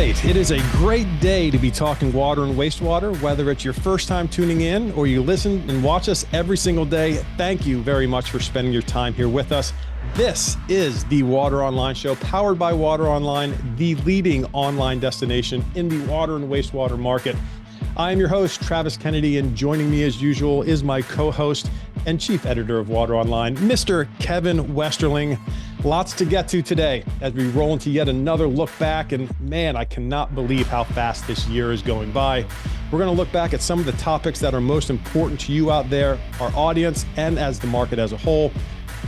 right, it is a great day to be talking water and wastewater, whether it's your first time tuning in or you listen and watch us every single day. Thank you very much for spending your time here with us. This is the Water Online Show, powered by Water Online, the leading online destination in the water and wastewater market. I am your host, Travis Kennedy, and joining me as usual is my co-host and chief editor of Water Online, Mr. Kevin Westerling. Lots to get to today as we roll into yet another look back. And man, I cannot believe how fast this year is going by. We're going to look back at some of the topics that are most important to you out there, our audience, and as the market as a whole.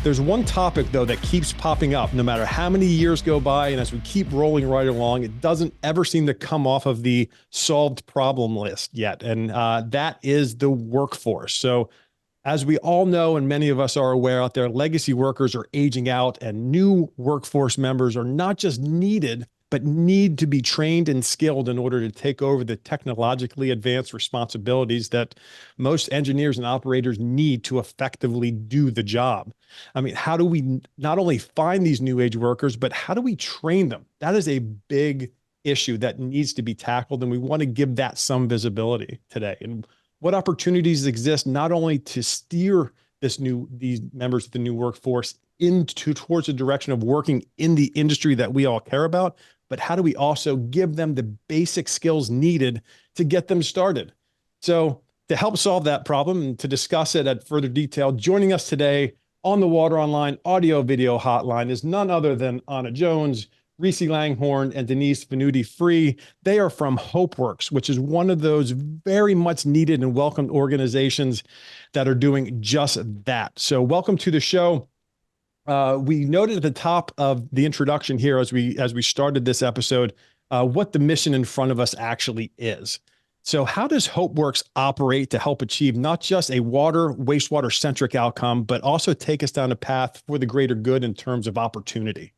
There's one topic, though, that keeps popping up no matter how many years go by. And as we keep rolling right along, it doesn't ever seem to come off of the solved problem list yet. And that is the workforce. So as we all know, and many of us are aware out there, legacy workers are aging out and new workforce members are not just needed, but need to be trained and skilled in order to take over the technologically advanced responsibilities that most engineers and operators need to effectively do the job. I mean, how do we not only find these new age workers, but how do we train them? That is a big issue that needs to be tackled. And we want to give that some visibility today. And what opportunities exist not only to steer these members of the new workforce towards the direction of working in the industry that we all care about, but how do we also give them the basic skills needed to get them started? So to help solve that problem and to discuss it at further detail, joining us today on the Water Online audio video hotline is none other than Onna Jones, Riscee Langhorne, and Denise Venuti Free. They are from Hopeworks, which is one of those very much needed and welcomed organizations that are doing just that. So welcome to the show. We noted at the top of the introduction here as we started this episode, what the mission in front of us actually is. So how does Hopeworks operate to help achieve not just a water, wastewater centric outcome, but also take us down a path for the greater good in terms of opportunity?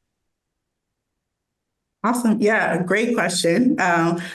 Awesome. Yeah, great question.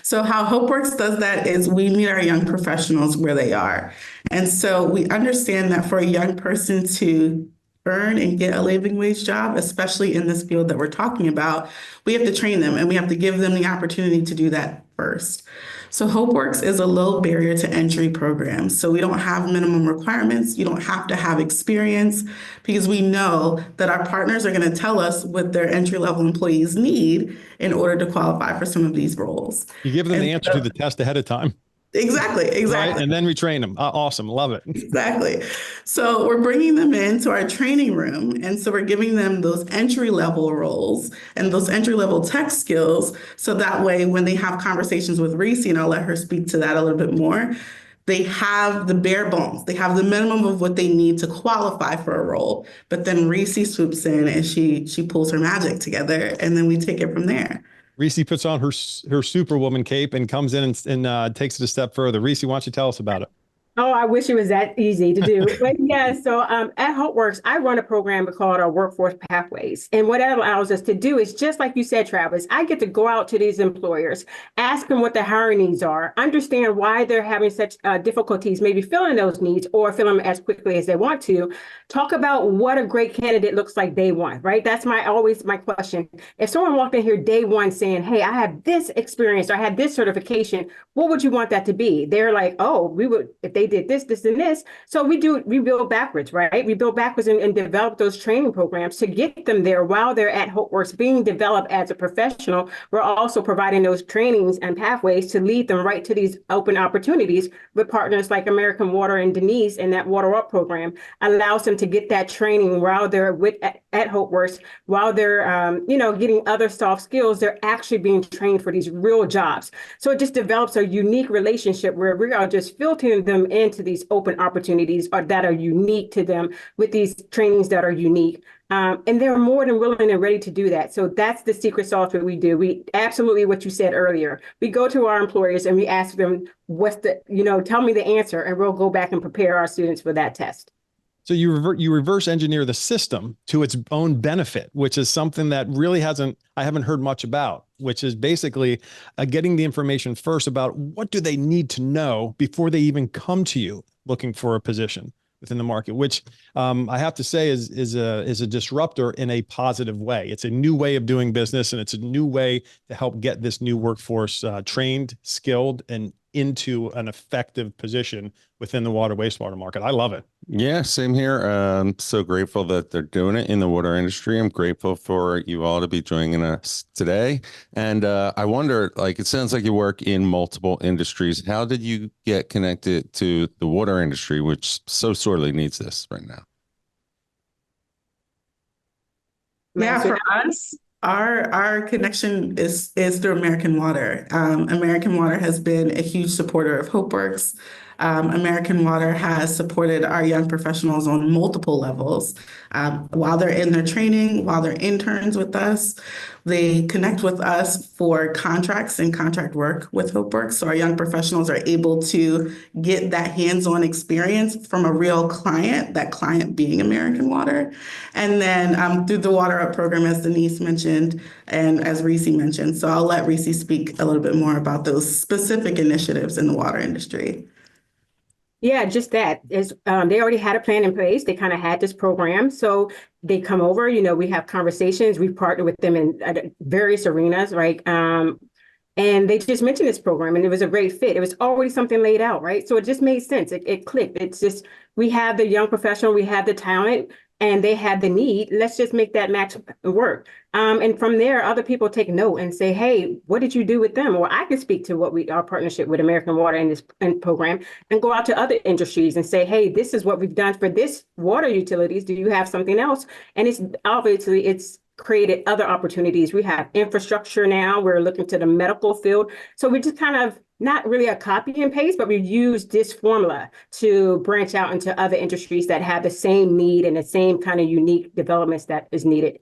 So how Hopeworks does that is we meet our young professionals where they are. And so we understand that for a young person to earn and get a living wage job, especially in this field that we're talking about, we have to train them and we have to give them the opportunity to do that first. So Hopeworks is a low barrier to entry program. So we don't have minimum requirements. You don't have to have experience because we know that our partners are going to tell us what their entry-level employees need in order to qualify for some of these roles. You give them the answer to the test ahead of time. Exactly. Right? And then we train them. Awesome. Love it. Exactly. So we're bringing them into our training room. And so we're giving them those entry-level roles and those entry-level tech skills. So that way, when they have conversations with Riscee, and I'll let her speak to that a little bit more, they have the bare bones. They have the minimum of what they need to qualify for a role. But then Riscee swoops in and she pulls her magic together, and then we take it from there. Riscee puts on her Superwoman cape and comes in and takes it a step further. Riscee, why don't you tell us about it? Oh, I wish it was that easy to do. But yeah, so at Hopeworks, I run a program called our Workforce Pathways. And what that allows us to do is, just like you said, Travis, I get to go out to these employers, ask them what their hiring needs are, understand why they're having such difficulties, maybe filling those needs or filling them as quickly as they want to, talk about what a great candidate looks like day one, right? That's always my question. If someone walked in here day one saying, hey, I have this experience, or I had this certification, what would you want that to be? They're like, oh, we would, if they did this, this, and this. So we build backwards, right? We build backwards and develop those training programs to get them there while they're at Hopeworks being developed as a professional. We're also providing those trainings and pathways to lead them right to these open opportunities with partners like American Water and Denise, and that Water Up program allows them to get that training while they're at Hopeworks, while they're getting other soft skills. They're actually being trained for these real jobs. So it just develops a unique relationship where we are just filtering them into these open opportunities that are unique to them with these trainings that are unique. And they're more than willing and ready to do that. So that's the secret sauce that we do. We absolutely what you said earlier. We go to our employers and we ask them, tell me the answer, and we'll go back and prepare our students for that test. So you reverse engineer the system to its own benefit, which is something that really I haven't heard much about, which is basically getting the information first about what do they need to know before they even come to you looking for a position. within the market, which I have to say is a disruptor in a positive way. It's a new way of doing business, and it's a new way to help get this new workforce trained, skilled, and into an effective position within the water wastewater market. I love it. Yeah, same here. I'm so grateful that they're doing it in the water industry. I'm grateful for you all to be joining us today. And I wonder, like, it sounds like you work in multiple industries. How did you get connected to the water industry, which so sorely needs this right now? Yeah, for us, our connection is through American Water. American Water has been a huge supporter of Hopeworks. American Water has supported our young professionals on multiple levels. While they're in their training, while they're interns with us, they connect with us for contracts and contract work with Hopeworks. So our young professionals are able to get that hands-on experience from a real client, that client being American Water. And then through the Water Up program, as Denise mentioned, and as Riscee mentioned. So I'll let Riscee speak a little bit more about those specific initiatives in the water industry. Yeah, just that is they already had a plan in place. They kind of had this program. So they come over, we have conversations. We partner with them in various arenas, right? And they just mentioned this program and it was a great fit. It was already something laid out, right? So it just made sense. It clicked. It's just, we have the young professional, we have the talent, and they had the need. Let's just make that match work. And from there, other people take note and say, hey, what did you do with them? Or I can speak to our partnership with American Water in this program and go out to other industries and say, hey, this is what we've done for this water utilities. Do you have something else? And it's obviously, it's created other opportunities. We have infrastructure now. We're looking to the medical field. So we just kind of not really a copy and paste, but we use this formula to branch out into other industries that have the same need and the same kind of unique developments that is needed.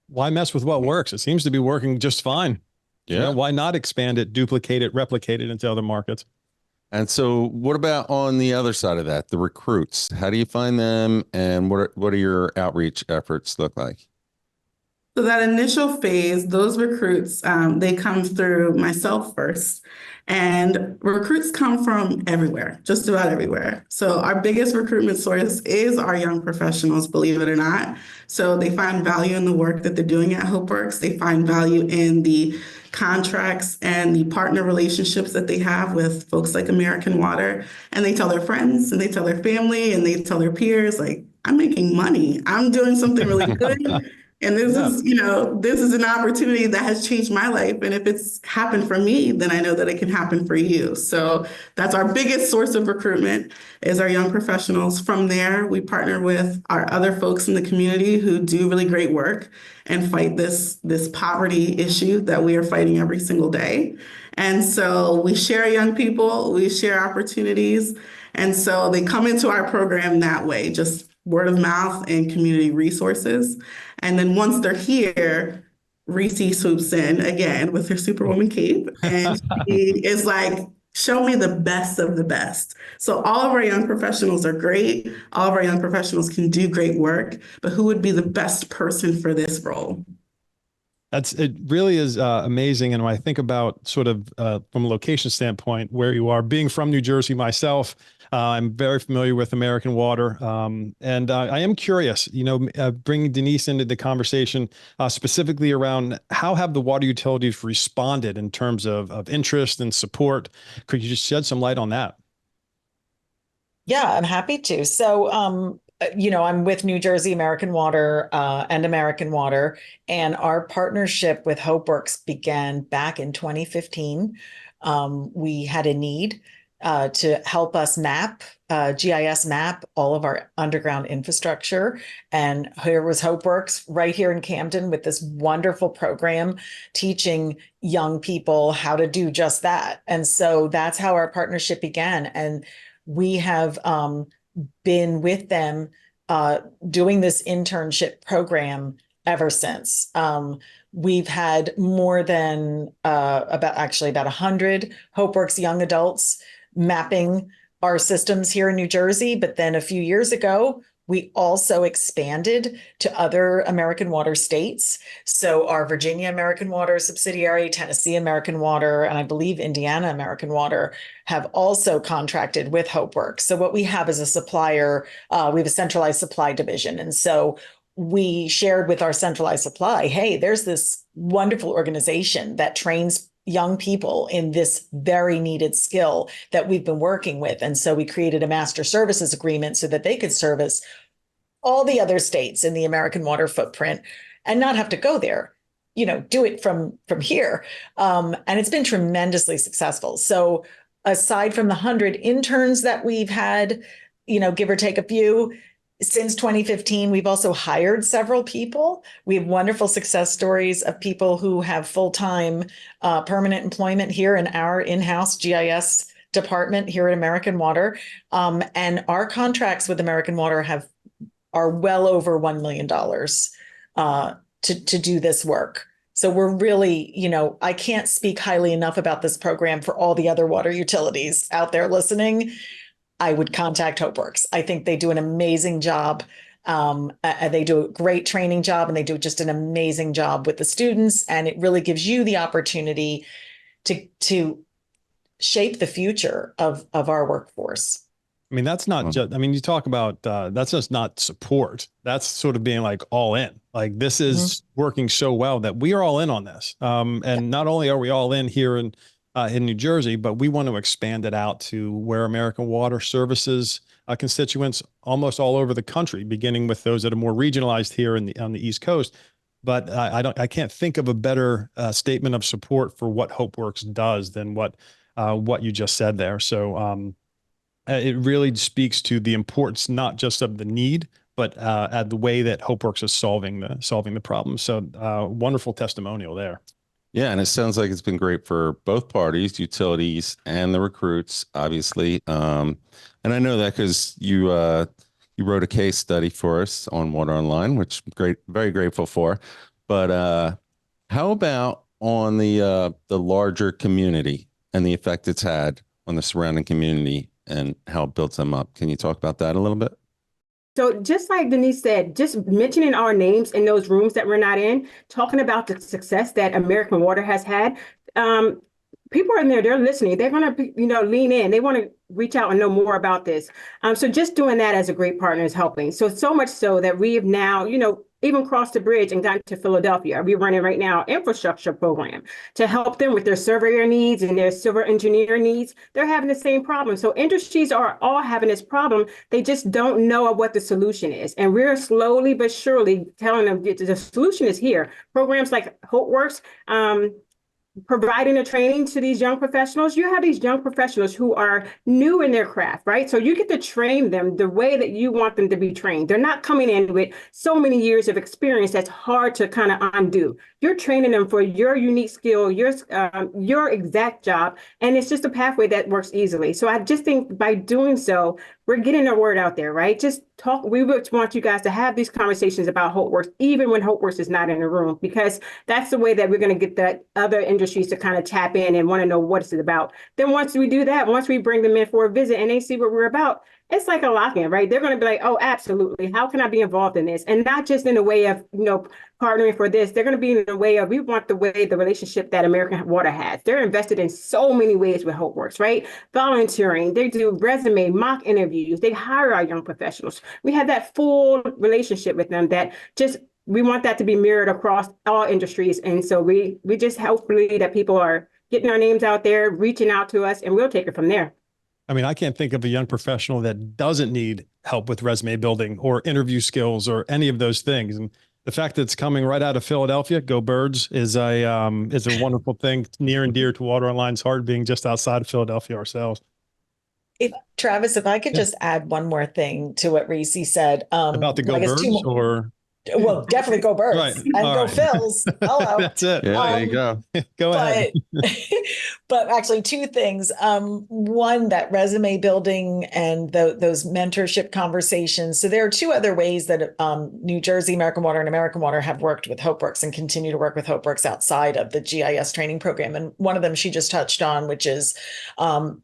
Why mess with what works? It seems to be working just fine. Yeah. Why not expand it, duplicate it, replicate it into other markets? And so what about on the other side of that, the recruits? How do you find them, and what are your outreach efforts look like? So that initial phase, those recruits, they come through myself first. And recruits come from everywhere, just about everywhere. So our biggest recruitment source is our young professionals, believe it or not. So they find value in the work that they're doing at Hopeworks. They find value in the contracts and the partner relationships that they have with folks like American Water. And they tell their friends and they tell their family and they tell their peers, like, I'm making money. I'm doing something really good. And this is, this is an opportunity that has changed my life. And if it's happened for me, then I know that it can happen for you. So that's our biggest source of recruitment is our young professionals. From there, we partner with our other folks in the community who do really great work and fight this poverty issue that we are fighting every single day. And so we share young people, we share opportunities. And so they come into our program that way, just word of mouth and community resources. And then once they're here, Riscee swoops in again with her Superwoman cape. And she is like, show me the best of the best. So all of our young professionals are great. All of our young professionals can do great work, but who would be the best person for this role? It really is amazing. And when I think about sort of from a location standpoint, where you are, being from New Jersey myself, I'm very familiar with American Water. And I am curious, bringing Denise into the conversation specifically around how have the water utilities responded in terms of interest and support? Could you just shed some light on that? Yeah, I'm happy to. So, I'm with New Jersey American Water and American Water, and our partnership with Hopeworks began back in 2015. We had a need to help us GIS map all of our underground infrastructure. And here was Hopeworks right here in Camden with this wonderful program teaching young people how to do just that. And so that's how our partnership began. And we have been with them doing this internship program ever since. We've had more than about 100 Hopeworks young adults mapping our systems here in New Jersey. But then a few years ago, We also expanded to other American Water states. So our Virginia American Water subsidiary, Tennessee American Water, and I believe Indiana American Water have also contracted with Hopeworks. So what we have is a supplier, we have a centralized supply division. And so we shared with our centralized supply, hey, there's this wonderful organization that trains young people in this very needed skill that we've been working with. And so we created a master services agreement so that they could service all the other states in the American Water footprint and not have to go there, do it from here. And it's been tremendously successful. So aside from the 100 interns that we've had, give or take a few, since 2015, we've also hired several people. We have wonderful success stories of people who have full-time permanent employment here in our in-house GIS department here at American Water. And our contracts with American Water are well over $1 million to do this work. So we're really, I can't speak highly enough about this program for all the other water utilities out there listening. I would contact Hopeworks. I think they do an amazing job. They do a great training job, and they do just an amazing job with the students. And it really gives you the opportunity to shape the future of our workforce. I mean, that's not just, you talk about, that's just not support. That's sort of being like all in. Like, this is working so well that we are all in on this. And not only are we all in here in New Jersey, but we want to expand it out to where American Water services constituents almost all over the country, beginning with those that are more regionalized here on the East Coast. But I can't think of a better statement of support for what Hopeworks does than what you just said there. So it really speaks to the importance, not just of the need, but at the way that Hopeworks is solving the problem. So wonderful testimonial there. Yeah, and it sounds like it's been great for both parties, utilities and the recruits, obviously. And I know that because you wrote a case study for us on Water Online, which I'm very grateful for. But how about on the larger community and the effect it's had on the surrounding community and how it builds them up? Can you talk about that a little bit? So just like Denise said, just mentioning our names in those rooms that we're not in, talking about the success that American Water has had, people are in there, they're listening. They're going to, lean in. They want to reach out and know more about this. So just doing that as a great partner is helping. So much so that we have now, even crossed the bridge and gotten to Philadelphia. We're running right now infrastructure program to help them with their surveyor needs and their civil engineer needs. They're having the same problem. So industries are all having this problem. They just don't know what the solution is. And we're slowly but surely telling them the solution is here. Programs like Hopeworks, providing a training to these young professionals. You have these young professionals who are new in their craft, right? So you get to train them the way that you want them to be trained. They're not coming in with so many years of experience that's hard to kind of undo. You're training them for your unique skill, your exact job, and it's just a pathway that works easily. So I just think by doing so, we're getting the word out there, right? Just talk. We would want you guys to have these conversations about Hopeworks, even when Hopeworks is not in the room, because that's the way that we're going to get the other industries to kind of tap in and want to know what it's about. Then once we do that, once we bring them in for a visit and they see what we're about, it's like a lock-in, right? They're going to be like, oh, absolutely. How can I be involved in this? And not just in the way of, partnering for this. They're going to be in the way of, we want the relationship that American Water has. They're invested in so many ways with Hopeworks, right? Volunteering, they do resume, mock interviews, they hire our young professionals. We have that full relationship with them that we want that to be mirrored across all industries. And so we just hopefully that people are getting our names out there, reaching out to us, and we'll take it from there. I can't think of a young professional that doesn't need help with resume building or interview skills or any of those things. And the fact that it's coming right out of Philadelphia, go Birds, is a wonderful thing, near and dear to Water Online's heart, being just outside of Philadelphia ourselves. Travis, if I could just add one more thing to what Riscee said. About the go Birds or? Well, definitely go Right. Birds and All go right. Phils. Hello. That's it. Yeah, there you go. Go ahead. But but actually two things. One, that resume building and those mentorship conversations. So there are two other ways that New Jersey American Water and American Water have worked with Hopeworks and continue to work with Hopeworks outside of the GIS training program. And one of them she just touched on, which is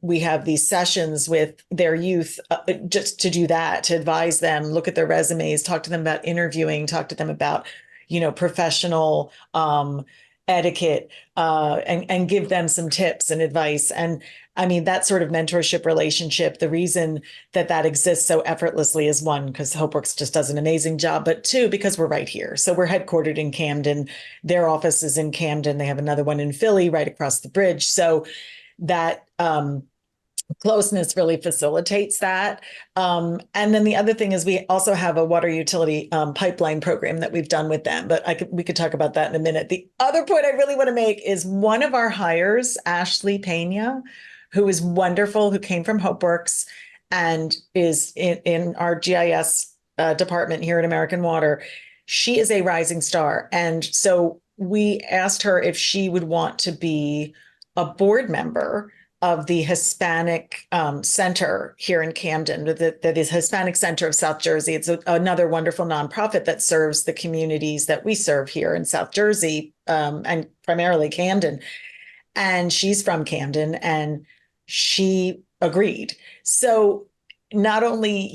we have these sessions with their youth just to do that, to advise them, look at their resumes, talk to them about interviewing, talk to them about, professional etiquette, and give them some tips and advice. And I mean, that sort of mentorship relationship, the reason that exists so effortlessly is one, because Hopeworks just does an amazing job, but two, because we're right here. So we're headquartered in Camden. Their office is in Camden. They have another one in Philly right across the bridge. So that closeness really facilitates that. And then the other thing is we also have a water utility pipeline program that we've done with them, but we could talk about that in a minute. The other point I really want to make is one of our hires, Ashley Pena, who is wonderful, who came from Hopeworks and is in our GIS department here at American Water. She is a rising star. And so we asked her if she would want to be a board member of the Hispanic Center here in Camden, that is Hispanic Center of South Jersey. It's another wonderful nonprofit that serves the communities that we serve here in South Jersey, and primarily Camden. And she's from Camden, and she agreed. So not only,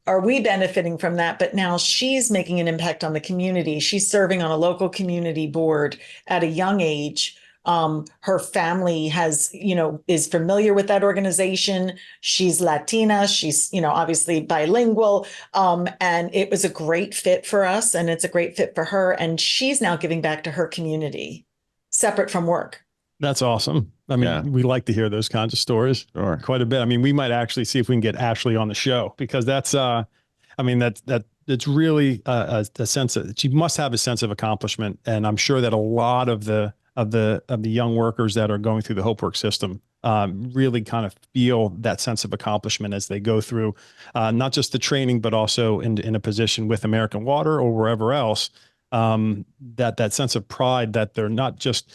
are we benefiting from that, but now she's making an impact on the community. She's serving on a local community board at a young age. Her family is familiar with that organization. She's Latina. She's, obviously bilingual. And it was a great fit for us, and it's a great fit for her. And she's now giving back to her community separate from work. That's awesome. I mean, we like to hear those kinds of stories quite a bit. I mean, we might actually see if we can get Ashley on the show, because that's, it's really a sense of, she must have a sense of accomplishment. And I'm sure that a lot of the young workers that are going through the Hopeworks system really kind of feel that sense of accomplishment as they go through not just the training, but also in a position with American Water or wherever else, that sense of pride that they're not just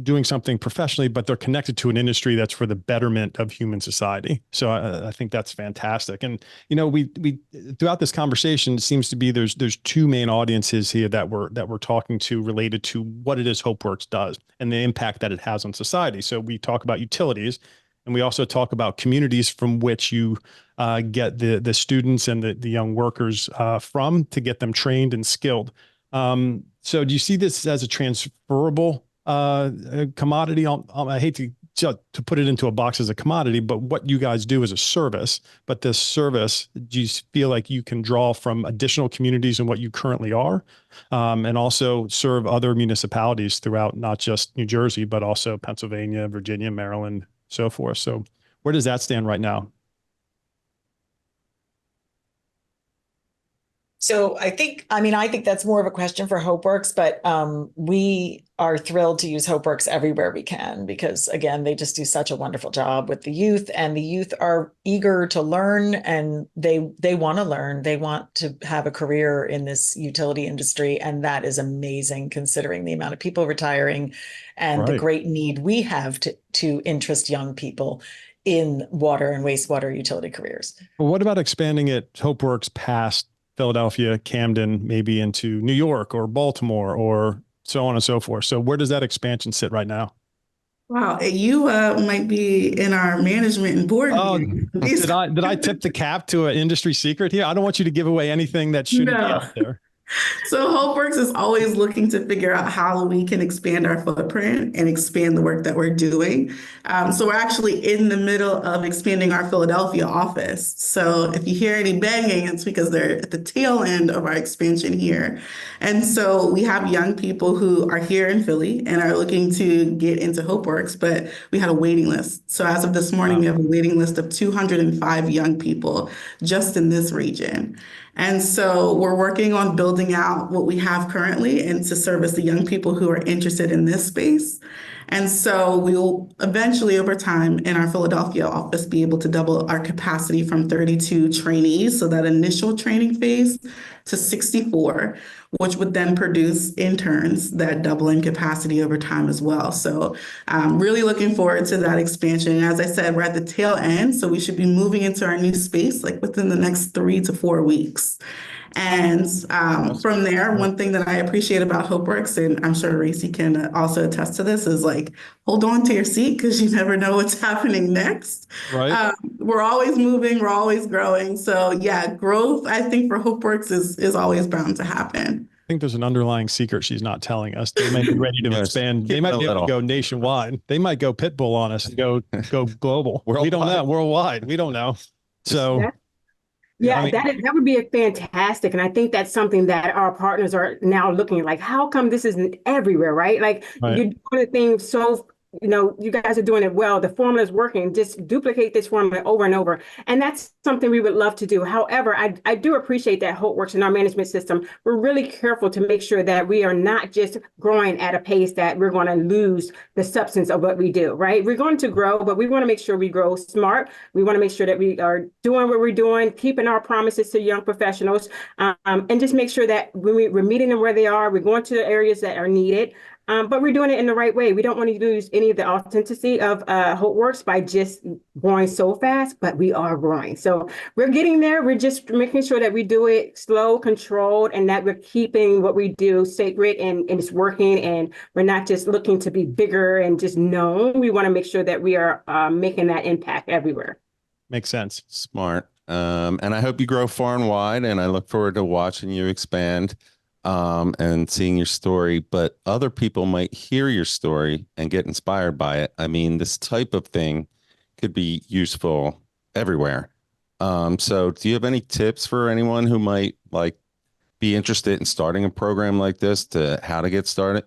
doing something professionally, but they're connected to an industry that's for the betterment of human society. So I think that's fantastic. And, we throughout this conversation, it seems to be there's two main audiences here that we're talking to related to what it is Hopeworks does and the impact that it has on society. So we talk about utilities, and we also talk about communities from which you get the students and the young workers from, to get them trained and skilled. So do you see this as a transferable commodity? I hate to put it into a box as a commodity, but what you guys do is a service. But this service, do you feel like you can draw from additional communities in what you currently are, and also serve other municipalities throughout not just New Jersey, but also Pennsylvania, Virginia, Maryland, so forth? So where does that stand right now? So I think that's more of a question for Hopeworks, but we are thrilled to use Hopeworks everywhere we can, because again, they just do such a wonderful job with the youth, and the youth are eager to learn, and they want to learn. They want to have a career in this utility industry, and that is amazing considering the amount of people retiring and the great need we have to interest young people in water and wastewater utility careers. Well, what about expanding it, Hopeworks, past Philadelphia, Camden, maybe into New York or Baltimore or so on and so forth? So where does that expansion sit right now? Wow, you might be in our management and board. Oh, did I tip the cap to an industry secret here? I don't want you to give away anything that shouldn't be out there. So Hopeworks is always looking to figure out how we can expand our footprint and expand the work that we're doing. So we're actually in the middle of expanding our Philadelphia office. So if you hear any banging, it's because they're at the tail end of our expansion here. And so we have young people who are here in Philly and are looking to get into Hopeworks, but we had a waiting list. So as of this morning, we have a waiting list of 205 young people just in this region. And so we're working on building building out what we have currently and to service the young people who are interested in this space. And so we'll eventually, over time, in our Philadelphia office, be able to double our capacity from 32 trainees, so that initial training phase, to 64, which would then produce interns that double in capacity over time as well. So I'm really looking forward to that expansion. As I said, we're at the tail end, so we should be moving into our new space like within the next 3 to 4 weeks. And from there, one thing that I appreciate about Hopeworks, and I'm sure Riscee can also attest to this, is like, hold on to your seat because you never know what's happening next. Right. We're always moving, we're always growing. So yeah, growth, I think for Hopeworks is always bound to happen. I think there's an underlying secret she's not telling us. They might be ready to Yes. expand. They might be able to go nationwide. They might go Pitbull on us and go global. We don't know. Worldwide. We don't know. So yeah, I mean, that would be a fantastic. And I think that's something that our partners are now looking like, how come this isn't everywhere, right? Like Right. you're doing a thing so, you guys are doing it well. The formula is working. Just duplicate this formula over and over. And that's something we would love to do. However, I do appreciate that Hopeworks in our management system. We're really careful to make sure that we are not just growing at a pace that we're going to lose the substance of what we do, right? We're going to grow, but we want to make sure we grow smart. We want to make sure that we are doing what we're doing, keeping our promises to young professionals, and just make sure that when we're meeting them where they are, we're going to the areas that are needed. But we're doing it in the right way. We don't want to lose any of the authenticity of Hopeworks by just growing so fast, but we are growing. So we're getting there. We're just making sure that we do it slow, controlled, and that we're keeping what we do sacred and it's working. And we're not just looking to be bigger and just known. We want to make sure that we are making that impact everywhere. Makes sense. Smart. And I hope you grow far and wide, and I look forward to watching you expand and seeing your story. But other people might hear your story and get inspired by it. I mean, this type of thing could be useful everywhere. So do you have any tips for anyone who might be interested in starting a program like this, to how to get started?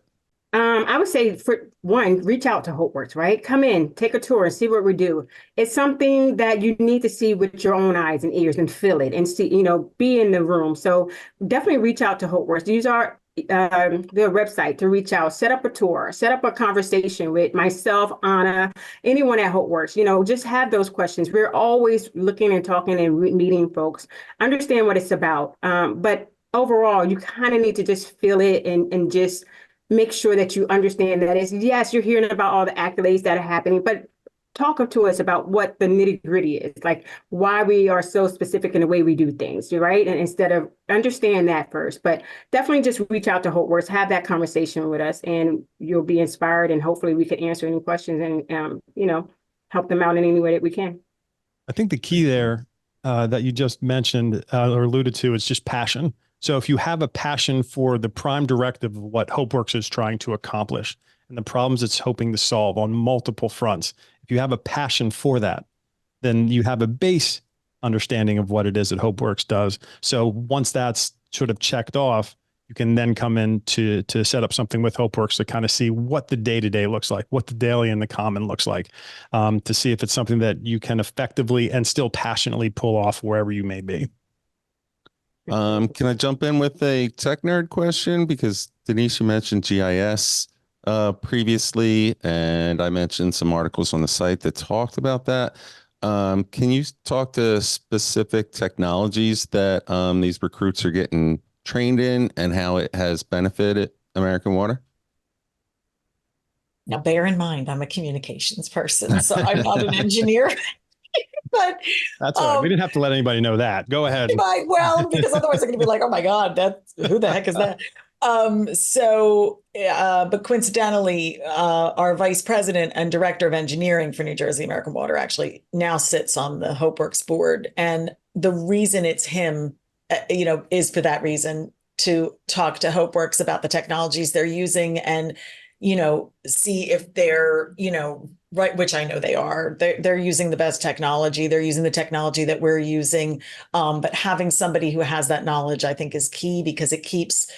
I would say, for one, reach out to Hopeworks, right? Come in, take a tour and see what we do. It's something that you need to see with your own eyes and ears and feel it and see, be in the room. So definitely reach out to Hopeworks. Use their website to reach out, set up a tour, set up a conversation with myself, Onna, anyone at Hopeworks. Just have those questions. We're always looking and talking and meeting folks, understand what it's about. But overall, you kind of need to just feel it and just make sure that you understand that yes, you're hearing about all the accolades that are happening, but talk to us about what the nitty gritty is, like why we are so specific in the way we do things, right? And instead of understand that first, but definitely just reach out to Hopeworks, have that conversation with us, and you'll be inspired. And hopefully we can answer any questions and, help them out in any way that we can. I think the key there that you just mentioned or alluded to is just passion. So if you have a passion for the prime directive of what Hopeworks is trying to accomplish and the problems it's hoping to solve on multiple fronts, if you have a passion for that, then you have a base understanding of what it is that Hopeworks does. So once that's sort of checked off, you can then come in to set up something with Hopeworks to kind of see what the day-to-day looks like, what the daily and the common looks like, to see if it's something that you can effectively and still passionately pull off wherever you may be. Can I jump in with a tech nerd question? Because Denise, you mentioned GIS previously, and I mentioned some articles on the site that talked about that. Can you talk to specific technologies that these recruits are getting trained in and how it has benefited American Water? Now, bear in mind, I'm a communications person, so I'm not an engineer. But that's all right. We didn't have to let anybody know that. Go ahead. Well, because otherwise they're going to be like, oh my God, who the heck is that? But coincidentally, our vice president and director of engineering for New Jersey American Water actually now sits on the Hopeworks board. And the reason it's him, is for that reason, to talk to Hopeworks about the technologies they're using and, see if they're, right, which I know they are. They're using the best technology. They're using the technology that we're using. But having somebody who has that knowledge, I think, is key, because it keeps,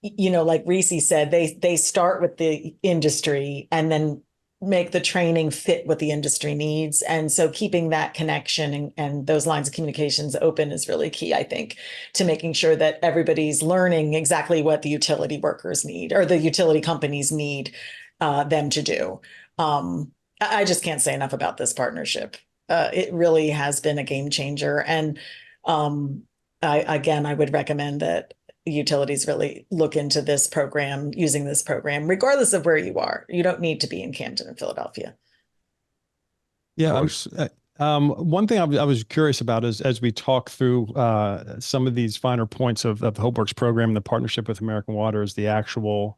like Riscee said, they start with the industry and then make the training fit what the industry needs. And so keeping that connection and those lines of communications open is really key, I think, to making sure that everybody's learning exactly what the utility workers need or the utility companies need them to do. I just can't say enough about this partnership. It really has been a game changer. And I would recommend that utilities really look into this program, using this program, regardless of where you are. You don't need to be in Camden or Philadelphia. Yeah. One thing I was curious about is as we talk through some of these finer points of the Hopeworks program and the partnership with American Water is the actual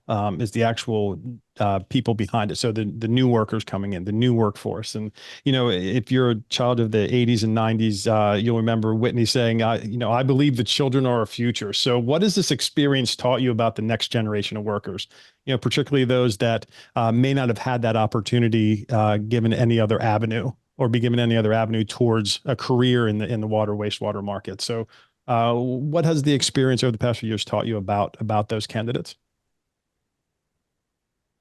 people behind it. So the new workers coming in, the new workforce. And, if you're a child of the 80s and 90s, you'll remember Whitney saying, I believe the children are our future. So what has this experience taught you about the next generation of workers? Particularly those that may not have had that opportunity given any other avenue or be given any other avenue towards a career in the water wastewater market. So what has the experience over the past few years taught you about those candidates?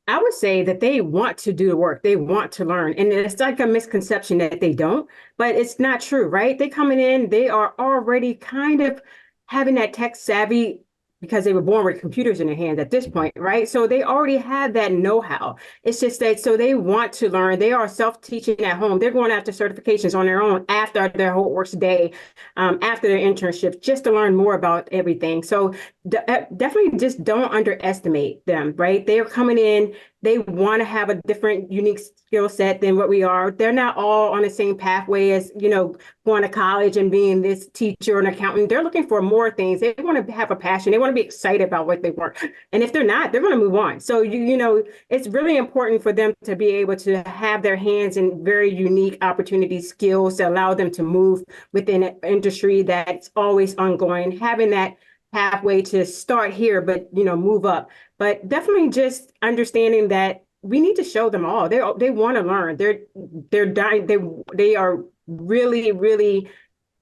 I would say that they want to do the work. They want to learn. And it's like a misconception that they don't, but it's not true, right? They coming in, they are already kind of having that tech savvy because they were born with computers in their hands at this point, right? So they already have that know-how. It's just that, so they want to learn. They are self-teaching at home. They're going after certifications on their own after their Hopeworks day, after their internship, just to learn more about everything. So definitely just don't underestimate them, right? They are coming in, they want to have a different, unique skill set than what we are. They're not all on the same pathway as, going to college and being this teacher or an accountant. They're looking for more things. They want to have a passion. They want to be excited about what they want. And if they're not, they're going to move on. So, it's really important for them to be able to have their hands in very unique opportunities, skills that allow them to move within an industry that's always ongoing, having that pathway to start here, but, move up. But definitely just understanding that we need to show them all. They want to learn. They're dying. They are really, really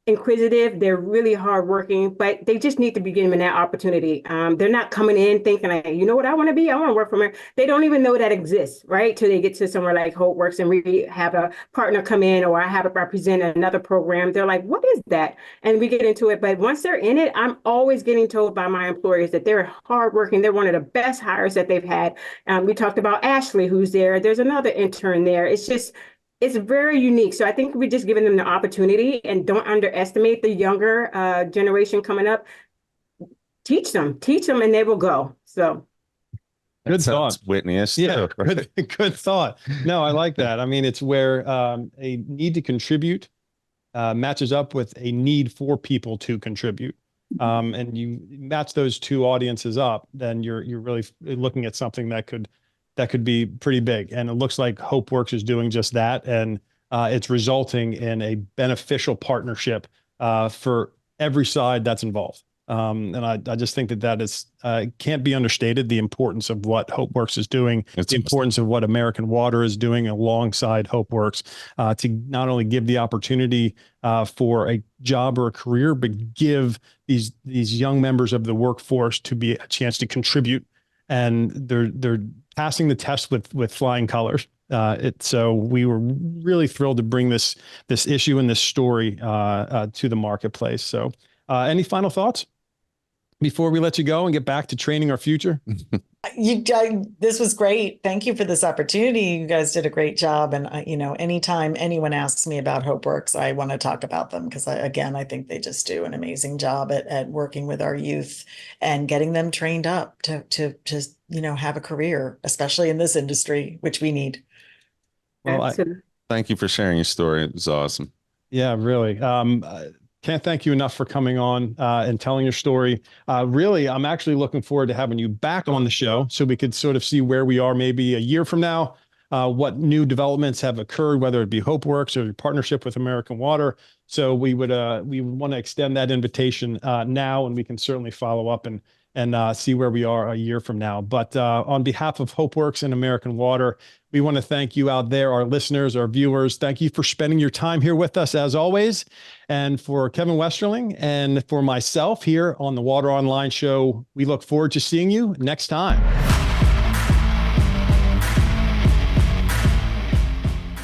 inquisitive. They're really hardworking, but they just need to be given that opportunity. They're not coming in thinking, you know what I want to be? I want to work for America. They don't even know that exists, right? Till they get to somewhere like Hopeworks and we have a partner come in or I have it represent another program. They're like, what is that? And we get into it. But once they're in it, I'm always getting told by my employers that they're hardworking. They're one of the best hires that they've had. We talked about Ashley, who's there. There's another intern there. It's very unique. So I think we're just giving them the opportunity and don't underestimate the younger generation coming up. Teach them and they will go. So. Good thought, Whitney. Yeah, good thought. No, I like that. I mean, it's where a need to contribute matches up with a need for people to contribute. And you match those two audiences up, then you're really looking at something that could be pretty big. And it looks like Hopeworks is doing just that. And it's resulting in a beneficial partnership for every side that's involved. And I just think that is can't be understated, the importance of what Hopeworks is doing, the importance of what American Water is doing alongside Hopeworks to not only give the opportunity for a job or a career, but give these young members of the workforce to be a chance to contribute. And they're passing the test with flying colors. So we were really thrilled to bring this issue and this story to the marketplace. So any final thoughts before we let you go and get back to training our future? This was great. Thank you for this opportunity. You guys did a great job. And, anytime anyone asks me about Hopeworks, I want to talk about them because I think they just do an amazing job at working with our youth and getting them trained up to have a career, especially in this industry, which we need. Well, thank you for sharing your story. It was awesome. Yeah, really. Can't thank you enough for coming on and telling your story. Really, I'm actually looking forward to having you back on the show so we could sort of see where we are maybe a year from now, what new developments have occurred, whether it be Hopeworks or your partnership with American Water. So we would want to extend that invitation now, and we can certainly follow up and see where we are a year from now. But on behalf of Hopeworks and American Water, we want to thank you out there, our listeners, our viewers. Thank you for spending your time here with us as always. And for Kevin Westerling and for myself here on the Water Online Show, we look forward to seeing you next time.